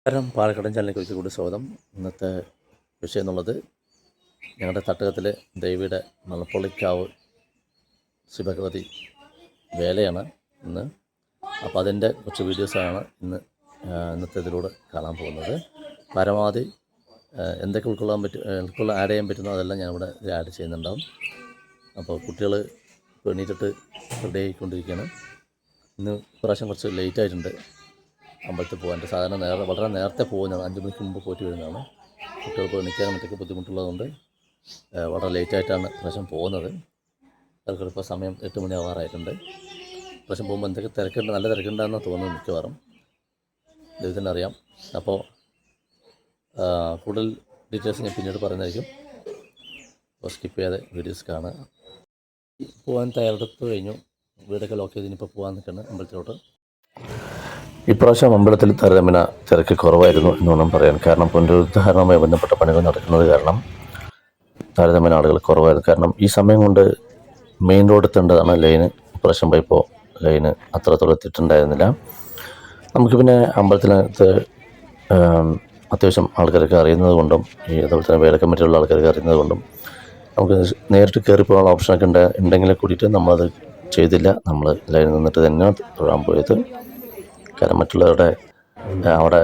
പാലക്കാടൻ ചാനലിലേക്ക് കൂടി സ്വാഗതം. ഇന്നത്തെ വിഷയം എന്നുള്ളത് ഞങ്ങളുടെ തട്ടകത്തിലെ ദേവിയുടെ മലപ്പുള്ളിക്കാവ് ശിവഭഗവതി വേലയാണ് ഇന്ന്. അപ്പോൾ അതിൻ്റെ കുറച്ച് വീഡിയോസാണ് ഇന്നത്തെ ഇതിലൂടെ കാണാൻ പോകുന്നത്. പരമാവധി എന്തൊക്കെ ആഡ് ചെയ്യാൻ പറ്റുന്നോ അതെല്ലാം ഞാനിവിടെ ആഡ് ചെയ്യുന്നുണ്ടാവും. അപ്പോൾ കുട്ടികൾ എണീറ്റിട്ട് റെഡി ആയിക്കൊണ്ടിരിക്കുകയാണ്. ഇന്ന് പ്രാവശ്യം കുറച്ച് ലേറ്റ് ആയിട്ടുണ്ട് അമ്പലത്തിൽ പോകാൻ. സാധാരണ വളരെ നേരത്തെ പോകുന്നതാണ്, 5 മണിക്ക് മുമ്പ് പോയിട്ട് വരുന്നതാണ്. കുട്ടികൾക്ക് എണീക്കാൻ മറ്റൊക്കെ ബുദ്ധിമുട്ടുള്ളതുകൊണ്ട് വളരെ ലേറ്റായിട്ടാണ് പ്രാവശ്യം പോകുന്നത്. ഇപ്പോൾ സമയം 8 മണി ആവാറായിട്ടുണ്ട്. പ്രാവശ്യം പോകുമ്പോൾ എന്തൊക്കെ തിരക്കുണ്ട്, നല്ല തിരക്കുണ്ടെന്ന് തോന്നുന്നു മിക്കവാറും, ദൈവത്തിന് അറിയാം. അപ്പോൾ കൂടുതൽ ഡീറ്റെയിൽസ് ഞാൻ പിന്നീട് പറയുന്നതായിരിക്കും. അപ്പോൾ സ്കിപ്പ് ചെയ്യാതെ വീഡിയോസ് കാണുക. പോകാൻ തയ്യാറെടുപ്പ് കഴിഞ്ഞു, വീടൊക്കെ ലോക്ക് ചെയ്ത് ഇനിയിപ്പോൾ പോകാൻ നിൽക്കണം അമ്പലത്തിലോട്ട്. ഇപ്രാവശ്യം അമ്പലത്തിൽ താരതമ്യേന തിരക്ക് കുറവായിരുന്നു എന്ന് വേണം പറയാൻ. കാരണം പുനരുദ്ധാരണവുമായി ബന്ധപ്പെട്ട പണികൾ നടക്കുന്നത് കാരണം താരതമ്യേന ആളുകൾ കുറവായിരുന്നു. കാരണം ഈ സമയം കൊണ്ട് മെയിൻ റോഡ് എത്തേണ്ടതാണ് ലൈന്. ഇപ്രാവശ്യം പോയപ്പോൾ ലൈന് അത്രത്തോളം എത്തിയിട്ടുണ്ടായിരുന്നില്ല. നമുക്ക് പിന്നെ അമ്പലത്തിനകത്ത് അത്യാവശ്യം ആൾക്കാരൊക്കെ അറിയുന്നത് കൊണ്ടും അതുപോലെ തന്നെ വേല കമ്മിറ്റിയുള്ള ആൾക്കാരൊക്കെ അറിയുന്നത് കൊണ്ടും നമുക്ക് നേരിട്ട് കയറി പോകാനുള്ള ഓപ്ഷനൊക്കെ ഉണ്ടെങ്കിൽ കൂടിയിട്ട് നമ്മളത് ചെയ്തില്ല. നമ്മൾ ലൈനിൽ നിന്നിട്ട് തന്നെയാണ് തൊഴാൻ പോയത്. കാരണം മറ്റുള്ളവരുടെ അവിടെ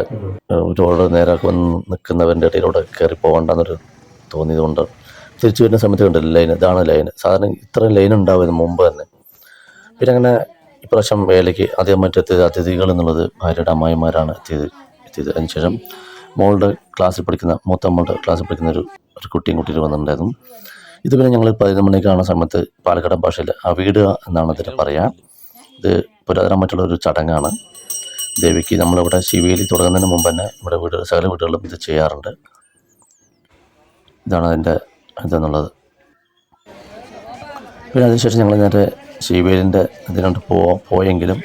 ഒരുപാട് നേരമൊക്കെ വന്ന് നിൽക്കുന്നവരുടെ ഇടയിലൂടെ കയറി പോകണ്ടെന്നൊരു തോന്നിയതുകൊണ്ട് തിരിച്ചു വരുന്ന സമയത്ത് കണ്ടില്ല ലൈൻ. ഇതാണ് ലൈൻ. സാധാരണ ഇത്രയും ലൈൻ ഉണ്ടാവുമായിരുന്നു മുമ്പ് തന്നെ. പിന്നെ അങ്ങനെ ഇപ്രാവശ്യം വേലയ്ക്ക് ആദ്യം മറ്റെത്തിയത് അതിഥികൾ എന്നുള്ളത് ഭാര്യയുടെ അമ്മായിമാരാണ് എത്തിയത്. അതിനുശേഷം മോളുടെ ക്ലാസ്സിൽ പഠിക്കുന്ന മൂത്തമ്മളുടെ ക്ലാസ്സിൽ പഠിക്കുന്ന ഒരു കുട്ടിയും കുട്ടിയിൽ വന്നിട്ടുണ്ടായിരുന്നു. ഇത് പിന്നെ ഞങ്ങൾ 11 മണിക്ക് കാണുന്ന സമയത്ത് പാലക്കാടൻ ഭാഷയിൽ അവിടുക എന്നാണ് ഇതിന് പറയാം. ഇത് പുരാതനമായിട്ടുള്ള ഒരു ചടങ്ങാണ്. ദേവിക്ക് നമ്മളിവിടെ ശിവേലി തുടങ്ങുന്നതിന് മുമ്പ് തന്നെ ഇവിടെ സകല വീടുകളിലും ഇത് ചെയ്യാറുണ്ട്. ഇതാണ് അതിൻ്റെ ഇതെന്നുള്ളത്. പിന്നെ അതിനുശേഷം ഞങ്ങൾ നേരെ ശിവേലിൻ്റെ ഇതിനോട്ട് പോയെങ്കിലും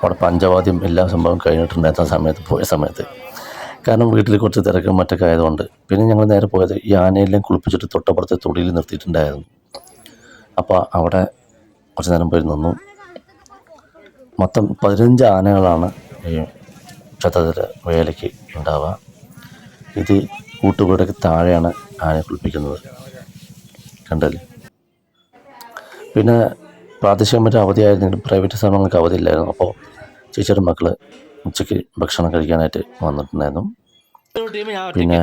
അവിടെ പഞ്ചവാദ്യം എല്ലാ സംഭവം കഴിഞ്ഞിട്ടുണ്ടായിരുന്ന പോയ സമയത്ത് കാരണം വീട്ടിൽ കുറച്ച് തിരക്കും മറ്റൊക്കെ ആയതുകൊണ്ട് പിന്നെ ഞങ്ങൾ നേരെ പോയത് ഈ ആനയെല്ലാം കുളിപ്പിച്ചിട്ട് തൊട്ടപ്പുറത്തെ തൊടിയിൽ നിർത്തിയിട്ടുണ്ടായിരുന്നു. അപ്പോൾ അവിടെ കുറച്ച് നേരം പോയി നിന്നു. മൊത്തം 15 ആനകളാണ് ഈ ക്ഷേത്രത്തിലെ വേലയ്ക്ക് ഉണ്ടാവുക. ഇത് കൂട്ടുകൂടൊക്കെ താഴെയാണ് ആനയെ കുളിപ്പിക്കുന്നത്, കണ്ടല്ലേ. പിന്നെ പ്രാദേശികമായിട്ട് അവധിയായിരുന്നെങ്കിലും പ്രൈവറ്റ് സ്ഥാപനങ്ങൾക്ക് അവധിയില്ലായിരുന്നു. അപ്പോൾ ചേച്ചിയുടെ മക്കൾ ഉച്ചയ്ക്ക് ഭക്ഷണം കഴിക്കാനായിട്ട് വന്നിട്ടുണ്ടായിരുന്നു. പിന്നെ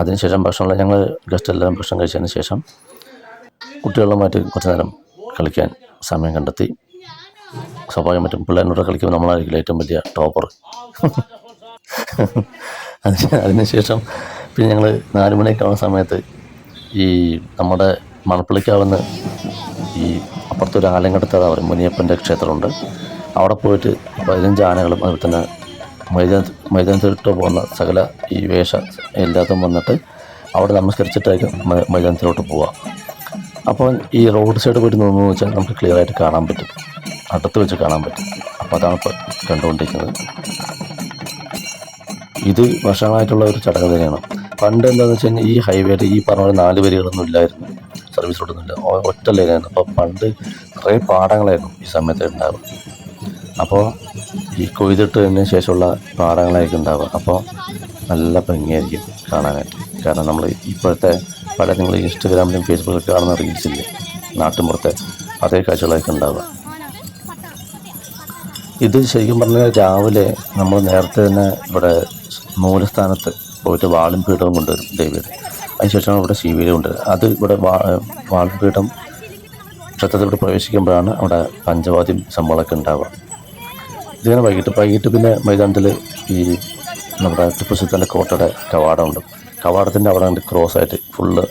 അതിനുശേഷം ഭക്ഷണം ഞങ്ങൾ ഗസ്റ്റ് എല്ലാവരും ഭക്ഷണം കഴിച്ചതിന് ശേഷം കുട്ടികളുമായിട്ട് കുറച്ച് നേരം കളിക്കാൻ സമയം കണ്ടെത്തി. സ്വാഭാവികമായിട്ടും പിള്ളേരോട് കളിക്കുമ്പോൾ നമ്മളായിരിക്കില്ല ഏറ്റവും വലിയ ടോപ്പർ. അതിനുശേഷം പിന്നെ ഞങ്ങൾ 4 മണിയൊക്കെ ആവുന്ന സമയത്ത് ഈ നമ്മുടെ മണപ്പള്ളിക്കാവുന്ന ഈ അപ്പുറത്തൊരു ആലങ്കടത്ത് അവർ മുനിയപ്പൻ്റെ ക്ഷേത്രമുണ്ട്. അവിടെ പോയിട്ട് 15 ആനകളും അതുപോലെ തന്നെ മൈതാനത്തിലിട്ട് പോകുന്ന സകല ഈ വേഷ എല്ലാത്തും വന്നിട്ട് അവിടെ നമസ്കരിച്ചിട്ടായിരിക്കും മൈതാനത്തിലോട്ട് പോവുക. അപ്പോൾ ഈ റോഡ് സൈഡ് പോയിട്ട് നോക്കുന്നു വെച്ചാൽ നമുക്ക് ക്ലിയർ ആയിട്ട് കാണാൻ പറ്റും, അടുത്ത് വെച്ച് കാണാൻ പറ്റും. അപ്പോൾ അതാണ് ഇപ്പോൾ കണ്ടുകൊണ്ടിരിക്കുന്നത്. ഇത് വർഷങ്ങളായിട്ടുള്ള ഒരു ചടങ്ങ് തന്നെയാണ്. പണ്ട് എന്താണെന്ന് വെച്ച് കഴിഞ്ഞാൽ ഈ ഹൈവേയുടെ ഈ പറഞ്ഞ 4 വരികളൊന്നും ഇല്ലായിരുന്നു, സർവീസ് റോഡൊന്നുമില്ല, ഒറ്റ ലൈനായിരുന്നു. അപ്പോൾ പണ്ട് കുറേ പാടങ്ങളായിരുന്നു ഈ സമയത്ത് ഉണ്ടാവുക. അപ്പോൾ ഈ കൊയ്തിട്ടതിന് ശേഷമുള്ള പാടങ്ങളായിരിക്കും ഉണ്ടാവുക. അപ്പോൾ നല്ല ഭംഗിയായിരിക്കും കാണാനായിട്ട്. കാരണം നമ്മൾ ഇപ്പോഴത്തെ പല നിങ്ങൾ ഇൻസ്റ്റഗ്രാമിലും ഫേസ്ബുക്കിലൊക്കെ കാണുന്ന റീൽസില്ലേ, നാട്ടിൻപുറത്തെ അതേ കാഴ്ചകളായിരിക്കും ഉണ്ടാവുക. ഇത് ശരിക്കും പറഞ്ഞാൽ രാവിലെ നമ്മൾ നേരത്തെ തന്നെ ഇവിടെ മൂലസ്ഥാനത്ത് പോയിട്ട് വാളിൻപീഠം കൊണ്ടുവരും ദേവിയുടെ. അതിനുശേഷമാണ് ഇവിടെ ശിവേലി കൊണ്ടുവരും. അത് ഇവിടെ വാളിൻപീഠം ക്ഷേത്രത്തിലൂടെ പ്രവേശിക്കുമ്പോഴാണ് അവിടെ പഞ്ചവാദ്യം സംഭവങ്ങളൊക്കെ ഉണ്ടാവുക. ഇതിങ്ങനെ വൈകിട്ട് പിന്നെ മൈതാനത്തിൽ ഈ നമ്മുടെ ടിപ്പു സുൽത്താൻ്റെ കോട്ടയുടെ കവാടമുണ്ട്. കവാടത്തിൻ്റെ അവിടെ കണ്ട് ക്രോസ് ആയിട്ട് ഫുള്ള്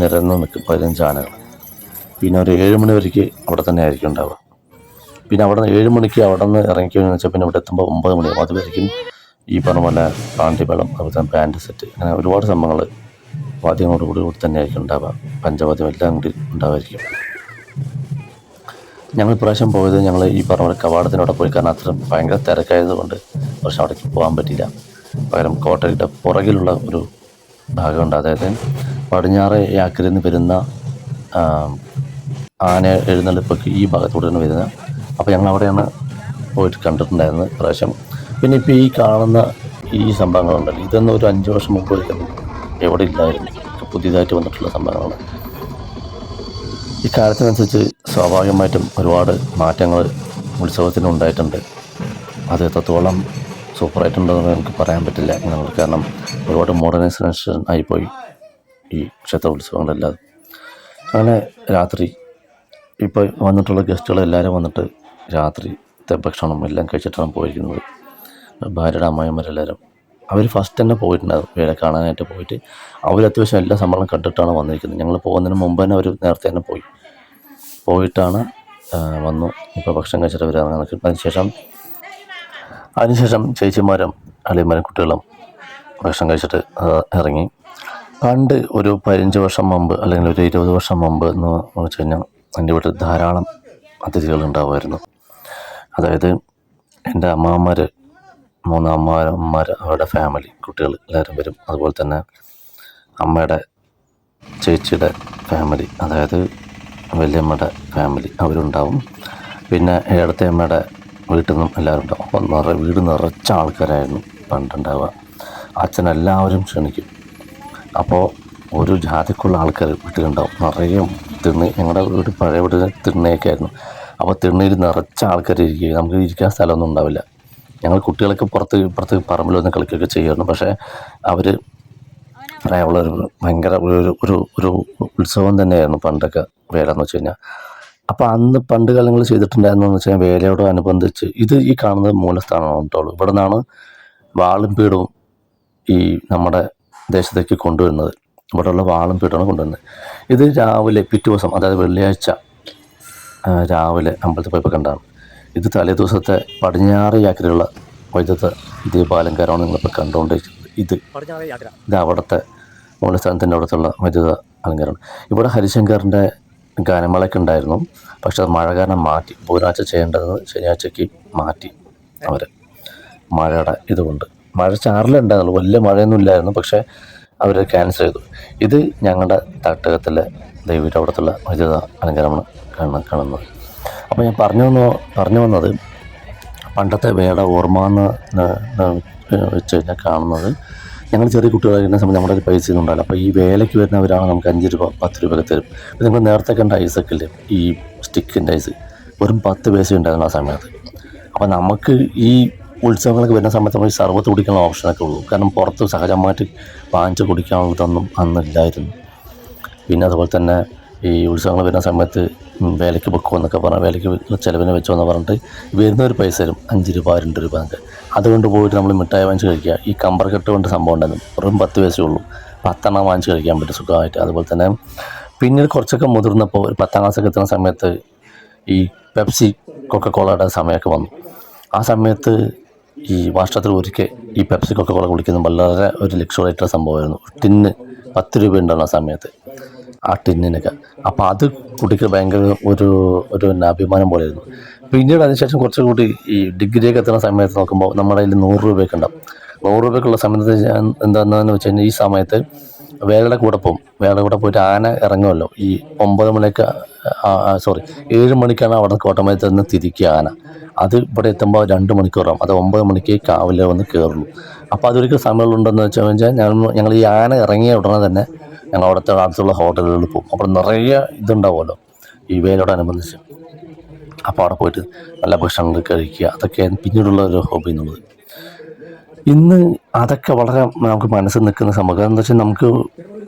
നിരന്ന് നിൽക്കും 15 ആനകൾ. പിന്നെ ഒരു 7 മണി വരയ്ക്ക് അവിടെ തന്നെ ആയിരിക്കും ഉണ്ടാവുക. പിന്നെ അവിടെ നിന്ന് 7 മണിക്ക് അവിടെ നിന്ന് ഇറങ്ങിക്കുകയെന്ന് വെച്ചാൽ പിന്നെ ഇവിടെ എത്തുമ്പോൾ 9 മണിയാവും. അതുവരെയ്ക്കും ഈ പറഞ്ഞ പോലെ പാണ്ടിമേളം, അതുപോലെ തന്നെ ബാൻഡ് സെറ്റ്, അങ്ങനെ ഒരുപാട് സംഭവങ്ങൾ വാദ്യങ്ങളോടുകൂടി തന്നെ ആയിരിക്കും ഉണ്ടാവുക. പഞ്ചവാദ്യം എല്ലാം കൂടി ഉണ്ടാവുമായിരിക്കും. ഞങ്ങൾ ഇപ്രാവശ്യം പോയത് ഞങ്ങൾ ഈ പറഞ്ഞ പോലെ കവാടത്തിനോടെ പോയി. കാരണം അത്ര ഭയങ്കര തിരക്കായതുകൊണ്ട് പക്ഷെ അവിടേക്ക് പോകാൻ പറ്റില്ല. പകരം കോട്ടയുടെ പുറകിലുള്ള ഒരു ഭാഗമുണ്ട്, അതായത് പടിഞ്ഞാറ് യാക്കരയിൽ നിന്ന് വരുന്ന ആന എഴുന്നള്ളിപ്പൊക്കെ ഈ ഭാഗത്തൂടെയാണ് വരുന്നത്. അപ്പോൾ ഞങ്ങൾ അവിടെയാണ് പോയിട്ട് കണ്ടിട്ടുണ്ടായിരുന്നത് പ്രാവശ്യം. പിന്നെ ഇപ്പോൾ ഈ കാണുന്ന ഈ സംഭവങ്ങളുണ്ടല്ലോ, ഇതൊന്നും ഒരു 5 വർഷം മുമ്പ് എവിടെ ഇല്ലായിരുന്നു. പുതിയതായിട്ട് വന്നിട്ടുള്ള സംഭവങ്ങളാണ്. ഈ കാലത്തിനനുസരിച്ച് സ്വാഭാവികമായിട്ടും ഒരുപാട് മാറ്റങ്ങൾ ഉത്സവത്തിന് ഉണ്ടായിട്ടുണ്ട്. അത് എത്രത്തോളം സൂപ്പറായിട്ടുണ്ടെന്ന് എനിക്ക് പറയാൻ പറ്റില്ല. കാരണം ഒരുപാട് മോഡേണൈസേഷൻ ആയിപ്പോയി ഈ ക്ഷേത്ര ഉത്സവങ്ങളെല്ലാം. അങ്ങനെ രാത്രി ഇപ്പോൾ വന്നിട്ടുള്ള ഗസ്റ്റുകളെല്ലാവരും വന്നിട്ട് രാത്രിത്തെ ഭക്ഷണം എല്ലാം കഴിച്ചിട്ടാണ് പോയിരിക്കുന്നത്. ഭാര്യയുടെ അമ്മായിമാരെല്ലാവരും അവർ ഫസ്റ്റ് തന്നെ പോയിട്ടുണ്ടായിരുന്നു വേല കാണാനായിട്ട്. പോയിട്ട് അവർ അത്യാവശ്യം എല്ലാ സംഭവങ്ങളും കണ്ടിട്ടാണ് വന്നിരിക്കുന്നത്. ഞങ്ങൾ പോകുന്നതിന് മുമ്പ് തന്നെ അവർ നേരത്തെ തന്നെ പോയിട്ടാണ് വന്നു. ഇപ്പോൾ ഭക്ഷണം കഴിച്ചിട്ട് അവർ ഇറങ്ങാൻ. അതിനുശേഷം ചേച്ചിമാരും അളിയന്മാരും കുട്ടികളും ഭക്ഷണം കഴിച്ചിട്ട് ഇറങ്ങി. പണ്ട് ഒരു 15 വർഷം മുമ്പ് അല്ലെങ്കിൽ ഒരു 20 വർഷം മുമ്പ് എന്ന് വെച്ച് കഴിഞ്ഞാൽ എൻ്റെ വീട്ടിൽ ധാരാളം അതിഥികൾ ഉണ്ടാവുമായിരുന്നു. അതായത് എൻ്റെ അമ്മാവന്മാർ 3 അമ്മാവന്മാർ, അവരുടെ ഫാമിലി, കുട്ടികൾ എല്ലാവരും വരും. അതുപോലെ തന്നെ അമ്മയുടെ ചേച്ചിയുടെ ഫാമിലി, അതായത് വലിയമ്മയുടെ ഫാമിലി, അവരുണ്ടാവും. പിന്നെ ഇടത്തെ അമ്മയുടെ വീട്ടിൽ നിന്നും എല്ലാവരും ഉണ്ടാവും. അപ്പോൾ വീട് നിറച്ച ആൾക്കാരായിരുന്നു പണ്ടുണ്ടാവുക. അച്ഛനെല്ലാവരും ക്ഷണിക്കും. അപ്പോൾ ഒരു ജാതിക്കുള്ള ആൾക്കാർ വീട്ടിലുണ്ടാവും. നിറയെ ഞങ്ങളുടെ വീട് പഴയ വീട് തിണ്ണയൊക്കെ ആയിരുന്നു. അപ്പോൾ തിണ്ണയിൽ നിറച്ച ആൾക്കാർ ഇരിക്കുക. നമുക്ക് ഇരിക്കാൻ സ്ഥലമൊന്നും ഉണ്ടാവില്ല. ഞങ്ങൾ കുട്ടികളൊക്കെ ഇപ്പുറത്ത് പറമ്പിൽ വന്ന് കളിക്കുകയൊക്കെ ചെയ്യുമായിരുന്നു. പക്ഷേ അവർ പ്രായമുള്ളൊരു ഭയങ്കര ഒരു ഉത്സവം തന്നെയായിരുന്നു പണ്ടൊക്കെ വേല എന്ന് വെച്ച് കഴിഞ്ഞാൽ. അപ്പോൾ അന്ന് പണ്ട് കാലങ്ങൾ ചെയ്തിട്ടുണ്ടായിരുന്നെന്ന് വെച്ച് കഴിഞ്ഞാൽ വേലയോടനുബന്ധിച്ച് ഈ കാണുന്നത് മൂലസ്ഥാനമാണ് കേട്ടോ. ഇവിടെ നിന്നാണ് വാളും പീഠവും ഈ നമ്മുടെ ദേശത്തേക്ക് കൊണ്ടുവരുന്നത്. ഇവിടെയുള്ള വാളും പീഠമാണ് കൊണ്ടുവരുന്നത്. ഇത് രാവിലെ പിറ്റേ ദിവസം, അതായത് വെള്ളിയാഴ്ച രാവിലെ അമ്പലത്തിൽ പോയപ്പോൾ കണ്ടാണ്. ഇത് തലേ ദിവസത്തെ പടിഞ്ഞാറ് യാത്രയുള്ള വൈദ്യുത ദീപാലങ്കാരമാണ് നിങ്ങളിപ്പോൾ കണ്ടുകൊണ്ടിരിക്കുന്നത്. ഇത് അവിടുത്തെ മൂലസ്ഥാനത്തിൻ്റെ അവിടുത്തുള്ള വൈദ്യുത അലങ്കാരമാണ്. ഇവിടെ ഹരിശങ്കറിൻ്റെ ഗാനമേളയൊക്കെ ഉണ്ടായിരുന്നു. പക്ഷെ അത് മഴ കാരണം മാറ്റി. ബുധനാഴ്ച ചെയ്യേണ്ടത് ശനിയാഴ്ചയ്ക്ക് മാറ്റി അവർ, മഴയുടെ ഇതുകൊണ്ട്. മഴ ചാറിലുണ്ടായിരുന്നു, വലിയ മഴയൊന്നും ഇല്ലായിരുന്നു. പക്ഷേ അവർ ക്യാൻസൽ ചെയ്തു. ഇത് ഞങ്ങളുടെ തട്ടകത്തിലെ ദേവിയുടെ അവിടത്തുള്ള വൈദ്യുത അലങ്കാരമാണ് കാണുന്നത്. അപ്പോൾ ഞാൻ പറഞ്ഞു വന്നത് പണ്ടത്തെ വേട ഓർമ്മ എന്ന് വെച്ച് കഴിഞ്ഞാൽ കാണുന്നത്, ഞങ്ങൾ ചെറിയ കുട്ടികളായിരുന്ന സമയത്ത് നമ്മുടെ ഒരു പൈസ ഒന്നും ഉണ്ടാവില്ല. അപ്പോൾ ഈ വേലയ്ക്ക് വരുന്നവരാണ് നമുക്ക് 5 രൂപ 10 രൂപയൊക്കെ തരും. അപ്പോൾ നിങ്ങൾ നേരത്തെ കണ്ട ഐസൊക്കെ ഇല്ലേ, ഈ സ്റ്റിക്കിൻ്റെ ഐസ്, വെറും 10 പൈസ ഉണ്ടായിരുന്നു ആ സമയത്ത്. അപ്പോൾ നമുക്ക് ഈ ഉത്സവങ്ങളൊക്കെ വരുന്ന സമയത്ത് നമ്മൾ ഈ സർബത്ത് കുടിക്കാനുള്ള ഓപ്ഷനൊക്കെ ഉള്ളൂ. കാരണം പുറത്ത് സഹജമായിട്ട് വാങ്ങിച്ച് കുടിക്കാനുള്ളതൊന്നും അന്നില്ലായിരുന്നു. പിന്നെ അതുപോലെ തന്നെ ഈ ഉത്സവങ്ങൾ വരുന്ന സമയത്ത് വേലയ്ക്ക് വെക്കുമെന്നൊക്കെ പറഞ്ഞാൽ വേലയ്ക്ക് ചിലവിന് വെച്ചോന്ന് പറഞ്ഞിട്ട് വരുന്നൊരു പൈസ തരും, 5 രൂപ 2 രൂപ എന്നൊക്കെ. അതുകൊണ്ട് പോയിട്ട് നമ്മൾ മിഠായി വാങ്ങിച്ച് കഴിക്കുക. ഈ കമ്പർക്കെട്ട് കൊണ്ട് സംഭവം ഉണ്ടായിരുന്നു, വെറും 10 പൈസയേ ഉള്ളൂ. 10 എണ്ണം വാങ്ങിച്ച് കഴിക്കാൻ പറ്റും സുഖമായിട്ട്. അതുപോലെ തന്നെ പിന്നീട് കുറച്ചൊക്കെ മുതിർന്നപ്പോൾ ഒരു 10ാം ക്ലാസ്സൊക്കെ എത്തുന്ന സമയത്ത് ഈ പെപ്സി കൊക്കക്കോളയുടെ സമയമൊക്കെ വന്നു. ആ സമയത്ത് ഈ വർഷത്തിൽ ഒരിക്കൽ ഈ പെപ്സി കൊക്കക്കോള കുടിക്കുന്നത് വളരെ ഒരു ലക്ഷറായിട്ടുള്ള സംഭവമായിരുന്നു. ടിന്ന് 10 രൂപ ഉണ്ടായിരുന്നു ആ സമയത്ത്, ആ ടിന്നിനൊക്കെ. അപ്പോൾ അത് കുട്ടിക്ക് ഭയങ്കര ഒരു അഭിമാനം പോലെയായിരുന്നു. പിന്നീട് അതിനുശേഷം കുറച്ചുകൂടി ഈ ഡിഗ്രിയൊക്കെ എത്തുന്ന സമയത്ത് നോക്കുമ്പോൾ നമ്മുടെ കയ്യിൽ 100 രൂപയൊക്കെ ഉണ്ടാവും. 100 രൂപയ്ക്കുള്ള സമയത്ത് എന്താണെന്ന് വെച്ച് കഴിഞ്ഞാൽ ഈ സമയത്ത് വേലയുടെ കൂടെ പോയിട്ട് ആന ഇറങ്ങുമല്ലോ. ഈ 9 മണിക്ക് 7 മണിക്കാണ് അവിടെ കോട്ടമയത്ത് നിന്ന് തിരിക്കുക ആന. അത് ഇവിടെ എത്തുമ്പോൾ 2 മണിക്കൂറാവും. അത് 9 മണിക്ക് കാവിലെ വന്ന് കയറുള്ളൂ. അപ്പോൾ അതൊരിക്കൽ സമയമുണ്ടെന്ന് വെച്ച് കഴിഞ്ഞാൽ ഞങ്ങൾ ഈ ആന ഇറങ്ങിയ ഉടനെ തന്നെ ഞങ്ങൾ അവിടുത്തെ അടുത്തുള്ള ഹോട്ടലുകളിൽ പോകും. അപ്പോൾ നിറയെ ഇതുണ്ടാവുമല്ലോ ഈ വേലയോടനുബന്ധിച്ച്. അപ്പോൾ അവിടെ പോയിട്ട് നല്ല ഭക്ഷണങ്ങൾ കഴിക്കുക, അതൊക്കെയാണ് പിന്നീടുള്ള ഒരു ഹോബി എന്നുള്ളത്. ഇന്ന് അതൊക്കെ വളരെ നമുക്ക് മനസ്സിൽ നിൽക്കുന്ന സംഭവം. എന്താ വെച്ചാൽ നമുക്ക്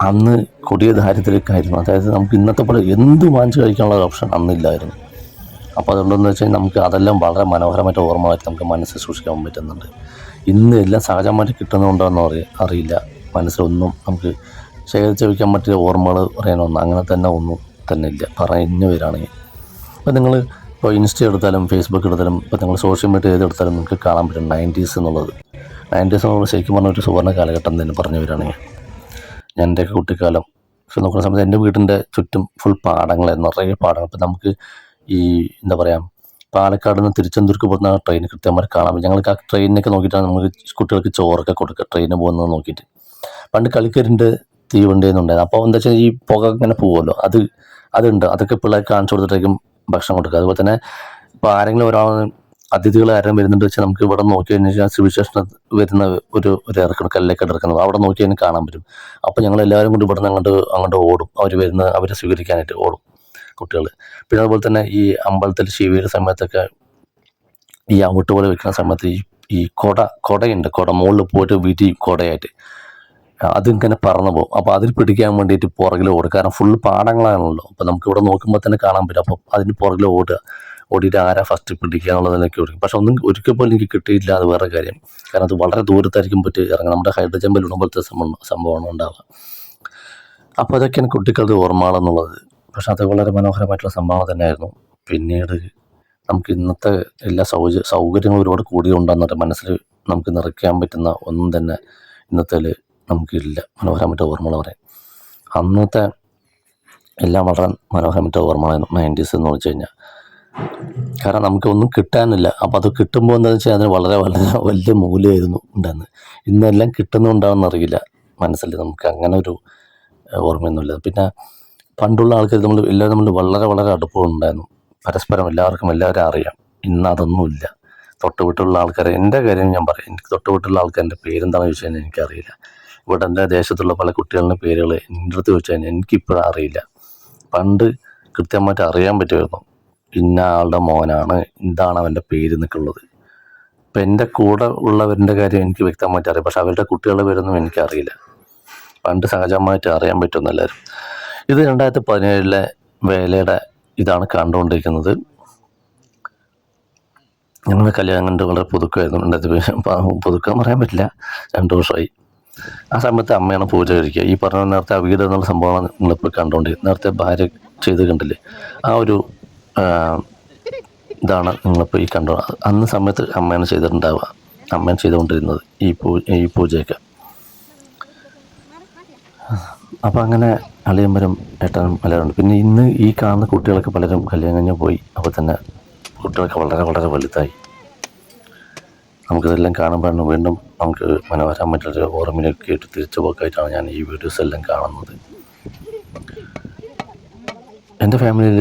അന്ന് കൊടിയ ദാരിദ്ര്യമൊക്കെയായിരുന്നു. അതായത് നമുക്ക് ഇന്നത്തെ പോലെ എന്ത് വാങ്ങിച്ച് കഴിക്കാനുള്ള ഓപ്ഷൻ അന്നില്ലായിരുന്നു. അപ്പോൾ അതുകൊണ്ടെന്ന് വെച്ചാൽ നമുക്ക് അതെല്ലാം വളരെ മനോഹരമായിട്ട് ഓർമ്മയായിട്ട് നമുക്ക് മനസ്സിൽ സൂക്ഷിക്കാൻ പറ്റുന്നുണ്ട്. ഇന്ന് എല്ലാം സഹജമായിട്ട് കിട്ടുന്നതുകൊണ്ടാണെന്ന് അറിയില്ല, മനസ്സിലൊന്നും നമുക്ക് ശേഖരിച്ച് വയ്ക്കാൻ പറ്റിയ ഓർമ്മകൾ പറയാനൊന്നും അങ്ങനെ തന്നെ ഒന്നും തന്നെ ഇല്ല പറഞ്ഞു വരികയാണെങ്കിൽ. അപ്പോൾ നിങ്ങൾ ഇപ്പോൾ ഇൻസ്റ്റ എടുത്താലും ഫേസ്ബുക്ക് എടുത്താലും ഇപ്പോൾ നിങ്ങൾ സോഷ്യൽ മീഡിയ ഏതെടുത്താലും നിങ്ങൾക്ക് കാണാൻ പറ്റും 90s എന്നുള്ളത്. 90s എന്നുള്ളത് ശരിക്കും പറഞ്ഞ ഒരു സുവർണ്ണ കാലഘട്ടം തന്നെ പറഞ്ഞു വരികയാണെങ്കിൽ. ഞാൻ എൻ്റെയൊക്കെ കുട്ടിക്കാലം പക്ഷെ നോക്കുന്ന സമയത്ത് എൻ്റെ വീടിൻ്റെ ചുറ്റും ഫുൾ പാടങ്ങളായിരുന്നു, നിറയെ പാടങ്ങൾ. ഇപ്പോൾ നമുക്ക് ഈ എന്താ പറയുക, പാലക്കാട് നിന്ന് തിരുച്ചെന്തൂർക്ക് പോകുന്ന ട്രെയിൻ കൃത്യമായിട്ട് കാണാൻ പറ്റും. ഞങ്ങൾക്ക് ആ ട്രെയിനിനൊക്കെ നോക്കിയിട്ടാണ് നമുക്ക് കുട്ടികൾക്ക് ചോറൊക്കെ കൊടുക്കുക, ട്രെയിന് പോകുന്നത് നോക്കിയിട്ട്. പണ്ട് കളിക്കരിൻ്റെ തീവണ്ടിയൊന്നും ഉണ്ടായിരുന്നു. അപ്പോൾ എന്താ വെച്ചാൽ ഈ പുക ഇങ്ങനെ പോകുമല്ലോ, അതുണ്ട്. അതൊക്കെ പിള്ളേർക്ക് കാണിച്ചു കൊടുത്തിട്ടേക്കും ഭക്ഷണം കൊടുക്കുക. അതുപോലെ തന്നെ ഇപ്പോൾ ആരെങ്കിലും ഒരാൾ അതിഥികൾ ആരും വരുന്നുണ്ട് വെച്ചാൽ നമുക്ക് ഇവിടെ നോക്കി കഴിഞ്ഞാൽ സിവിൽ വരുന്ന ഒരു ഇറക്കണം, കല്ലൊക്കെ ഇറക്കുന്നത് അവിടെ നോക്കി കഴിഞ്ഞാൽ കാണാൻ പറ്റും. അപ്പോൾ ഞങ്ങൾ എല്ലാവരും കൂടി ഇവിടെ നിന്ന് അങ്ങോട്ട് ഓടും, അവരെ സ്വീകരിക്കാനായിട്ട് ഓടും കുട്ടികൾ. പിന്നെ അതുപോലെ തന്നെ ഈ അമ്പലത്തിൽ ശിവയുടെ സമയത്തൊക്കെ ഈ ഔട്ട് പോലെ വെക്കുന്ന സമയത്ത് ഈ കുടയുണ്ട്, മുകളിൽ പോയിട്ട് വീട്ടി കുടയായിട്ട് അതിങ്ങനെ പറന്നു പോകും. അപ്പോൾ അതിൽ പിടിക്കാൻ വേണ്ടിയിട്ട് പുറകിൽ ഓടും. കാരണം ഫുൾ പാടങ്ങളാണല്ലോ, അപ്പോൾ നമുക്ക് ഇവിടെ നോക്കുമ്പോൾ തന്നെ കാണാൻ പറ്റും. അപ്പം അതിന് പുറകിൽ ഓടിയിട്ട് ആരാ ഫസ്റ്റ് പിടിക്കുക എന്നുള്ളതിനൊക്കെ ഓടിക്കും. പക്ഷെ ഒരിക്കൽ പോലും എനിക്ക് കിട്ടിയില്ല, അത് വേറെ കാര്യം. കാരണം അത് വളരെ ദൂരത്തായിരിക്കും പറ്റി ഇറങ്ങും, നമ്മുടെ ഹൈഡ്രജൻ ജമ്പിൽ ഇടുമ്പോഴത്തെ സംഭവമാണ് ഉണ്ടാവുക. അപ്പോൾ അതൊക്കെയാണ് കുട്ടികളുടെ ഓർമ്മകളെന്നുള്ളത്. പക്ഷെ അത് വളരെ മനോഹരമായിട്ടുള്ള സംഭവം തന്നെയായിരുന്നു. പിന്നീട് നമുക്ക് ഇന്നത്തെ എല്ലാ സൗകര്യങ്ങളും ഒരുപാട് കൂടിയുണ്ടെന്നൊരു മനസ്സിൽ നമുക്ക് നിറയ്ക്കാൻ പറ്റുന്ന ഒന്നും തന്നെ ഇന്നത്തേൽ നമുക്കില്ല. മനോഹരമായിട്ട് ഓർമ്മകൾ പറയാം. അന്നത്തെ എല്ലാം വളരെ മനോഹരമായിട്ട് ഓർമ്മകളായിരുന്നു 90s എന്ന് വെച്ച് കഴിഞ്ഞാൽ. കാരണം നമുക്കൊന്നും കിട്ടാനില്ല. അപ്പോൾ അത് കിട്ടുമ്പോൾ എന്താണെന്ന് വെച്ചാൽ അതിന് വളരെ വളരെ വലിയ മൂല്യമായിരുന്നു ഉണ്ടാകുന്നത്. ഇന്നെല്ലാം കിട്ടുന്നുണ്ടാവുമെന്നറിയില്ല മനസ്സിൽ. നമുക്ക് അങ്ങനെ ഒരു ഓർമ്മയൊന്നുമില്ല. പിന്നെ പണ്ടുള്ള ആൾക്കാർ എല്ലാവരും നമ്മൾ വളരെ വളരെ അടുപ്പമുണ്ടായിരുന്നു. പരസ്പരം എല്ലാവരും അറിയാം. ഇന്ന് അതൊന്നുമില്ല. തൊട്ടുവിട്ടുള്ള ആൾക്കാരെ, എൻ്റെ കാര്യം ഞാൻ പറയാം, എനിക്ക് തൊട്ടുവിട്ടുള്ള ആൾക്കാരുടെ പേരെന്താണെന്ന് ചോദിച്ചു കഴിഞ്ഞാൽ എനിക്കറിയില്ല. ഇവിടെ എൻ്റെ ദേശത്തുള്ള പല കുട്ടികളുടെ പേരുകൾ എൻ്റെ അടുത്ത് ചോദിച്ചു കഴിഞ്ഞാൽ എനിക്കിപ്പോഴും അറിയില്ല. പണ്ട് കൃത്യമായിട്ട് അറിയാൻ പറ്റുമായിരുന്നു, ഇന്ന ആളുടെ മോനാണ്, ഇതാണ് അവൻ്റെ പേര് എന്നൊക്കെ ഉള്ളത്. ഇപ്പം എൻ്റെ കൂടെ ഉള്ളവരുടെ കാര്യം എനിക്ക് വ്യക്തമായിട്ട് അറിയാം, പക്ഷെ അവരുടെ കുട്ടികളുടെ പേരൊന്നും എനിക്കറിയില്ല. പണ്ട് സഹജമായിട്ട് അറിയാൻ പറ്റുമെന്ന് എല്ലാവരും. ഇത് 2017 വേലയുടെ ഇതാണ് കണ്ടുകൊണ്ടിരിക്കുന്നത്. ഞങ്ങളുടെ കല്യാണം കണ്ട് വളരെ പുതുക്കമായിരുന്നു. പുതുക്കം പറയാൻ പറ്റില്ല, 2 വർഷമായി. ആ സമയത്ത് അമ്മയാണ് പൂജ കഴിക്കുക. ഈ പറഞ്ഞ നേരത്തെ ആ വീട് എന്നുള്ള സംഭവമാണ് നിങ്ങളിപ്പോൾ കണ്ടുകൊണ്ടിരിക്കുന്നത്. നേരത്തെ ഭാര്യ ചെയ്ത് കണ്ടില്ലേ, ആ ഒരു ഇതാണ് നിങ്ങളിപ്പോൾ ഈ അന്ന് സമയത്ത് അമ്മയാണ് ചെയ്തിട്ടുണ്ടാവുക, അമ്മയാണ് ചെയ്തുകൊണ്ടിരുന്നത് ഈ പൂജയൊക്കെ. അപ്പോൾ അങ്ങനെ അളിയമ്പരും ഏട്ടനും എല്ലാവരും ഉണ്ട്. പിന്നെ ഇന്ന് ഈ കാണുന്ന കുട്ടികളൊക്കെ പലരും കല്യാണം കഴിഞ്ഞ് പോയി. അപ്പോൾ തന്നെ കുട്ടികളൊക്കെ വളരെ വളരെ വലുതായി. നമുക്കിതെല്ലാം കാണുമ്പോഴാണ് വീണ്ടും നമുക്ക് മനോഹരമായിട്ടൊരു ഓർമ്മയിലേക്ക് ഇട്ട് തിരിച്ചു പോക്കായിട്ടാണ് ഞാൻ ഈ വീഡിയോസ് എല്ലാം കാണുന്നത്. എൻ്റെ ഫാമിലിയിൽ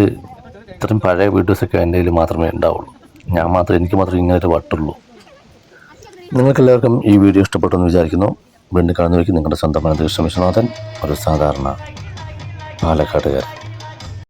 ഇത്രയും പഴയ വീഡിയോസൊക്കെ എൻ്റെ കയ്യിൽ മാത്രമേ ഉണ്ടാവുള്ളൂ. എനിക്ക് മാത്രമേ ഇങ്ങനൊരു വട്ടുള്ളൂ. നിങ്ങൾക്കെല്ലാവർക്കും ഈ വീഡിയോ ഇഷ്ടപ്പെട്ടു എന്ന് വിചാരിക്കുന്നു. വീണ്ടും കാണുന്നവയ്ക്ക് നിങ്ങളുടെ സ്വന്തം വിശ്വനാഥൻ, ഒരു സാധാരണ പാലക്കാട്ടുകാരൻ.